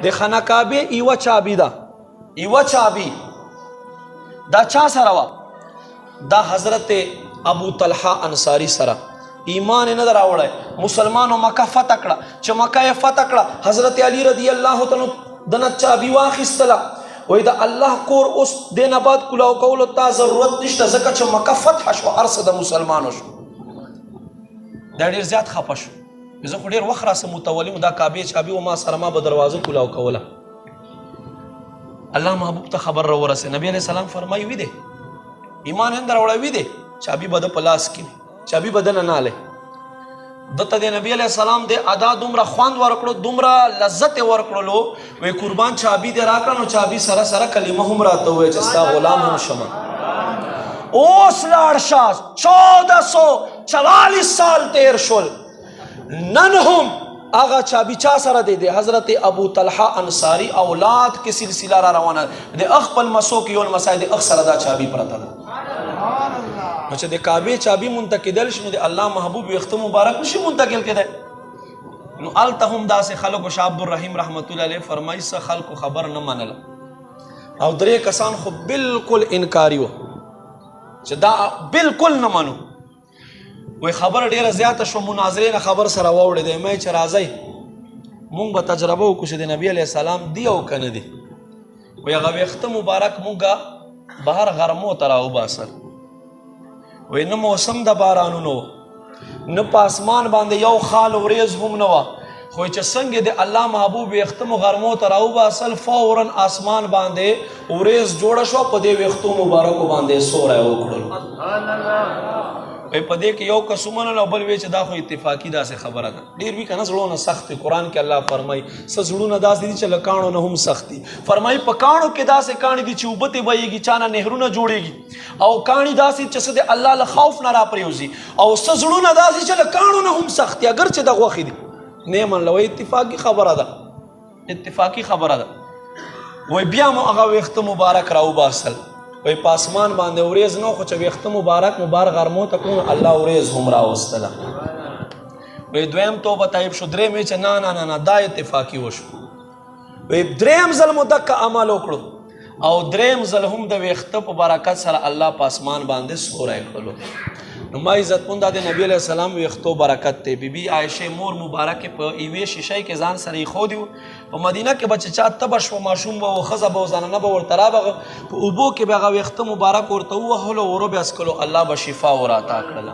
د خانه کعبه یوه چابي ده، یوه چابي دا چا سره وه؟ دا حضرت ابو طلحه انصاري سره. ایمان یې نه ده راوړی، مسلمانو مکه فتح کړه. چې مکه یې فتح کړه، حضرت علی رضی الله تعالی د نه چابي واخیستله. وایي د الله کور اوس دې نه بعد کلاو کولو ته ضرورت نشته، ځکه چې مکه فتح شوه، هر څه د مسلمانو شو. دا ډېر زیات خفه شو. زه خو ډېر وخت راسه متولي وم، دا کعبې چابي و ما سره، ما به دروازه کلاو کوله. الله محبوب ته خبر را ورسې. نبی علیه السلام فرمایي وي دی ایمان یې نه ده راوړی، وي دی چابي به د په لاس کې وي، چابي به دنه نه هلی. دته د نبی علیه السلام د ادا دومره خوند ورکړو، دومره لذت یې ورکړلو، وی قربان چابي دې راکړه، نو چابي سره سره کلمه هم راته ووایه چې ستا غلام هم شمه. اوس لاړ شه، 1444 سال تیر شول، نن هم هغه چابي چا سره دی؟ د حضرت ابو طلحه انصاري اولاد کې سلسله را روانه د خپل مسو کې یو لمسی د اخ سره دا چابي پرته ده. نو چې د کعبې چابي منتقدل شي، نو د الله محبوب ویښته مبارک نشي منتقل کېدی. نو هلته هم داسې خلکو شاه عبدالرحیم رحمت الله علیه فرمایي څه خلکو خبر نه منله، او 3 کسان خو بالکل انکاري وو چې دا بالکل نه منو. وی خبر ډیره زیاته شو، مناظرې نه خبر سره واوړېدی. مې چې راځئ مونږ به تجربه وکړو چې د نبي علیه السلام دی او که نه دی. وی هغه ویښته مبارک مونږه بهر غرمو ته راوباسل. وی نه موسم د بارانونو نه په اسمان باندې یو خال وریځ هم نه وه، خو چې څنګه د الله محبوب ویښته مو غرمو ته راوباسل، فورا اسمان باندې وریځ جوړه شوه، په دې ویښتو مبارکو باندې سوری وکړلو. په دې کې یو کس ومنل او بل وی چې دا خو اتفاقي داسې خبره ده. ډېر وي که نه زړونه سخت دي. قرآن کې الله فرمایي څه زړونه داسې دي چې له کاڼو نه هم سخت دي. فرمایي په کاڼو کې داسې کاڼي دي چې اوبه ترې بهیږي، چا نه نهرونه جوړېږي، او کاڼي داسې چې څه د الله له خوف نه راپرېوځي، او څه زړونه داسې چې له کاڼو نه هم سخت دي، اګر چې د غوښې دي. نه یې منله، وایي اتفاقي خبره ده، اتفاقي خبره ده. وایي بیا مو هغه ویښته مبارک راوباسل. وی په اسمان باندې وریځ نه خو چې ویښته مبارک غرمو ته کړو، الله وریځ هم راوستله. وی دویم توبه طیب شو. دریم چې نه نه نه نه دا اتفاقي وشو. وی دریم ځل مو دقه عمل وکړو، او دریم ځل هم د ویښته په برکت سره الله په اسمان باندې سوری کړلو. نو ما عزتمند د نبی علیه السلام ویښتو برکت دی. بی بی عایشې مور مبارکې په یوې شیشۍ کې ځان سره ایښودي وو. په مدینه کې به چې چا تبه شوه، ماشوم به و، ښځه به و، زنانه به ورته رابغه، په اوبو کې به هغه ویښته مبارک ورته ووهلو، ورو به یې څکلو، الله به شفا ورعطا کړله.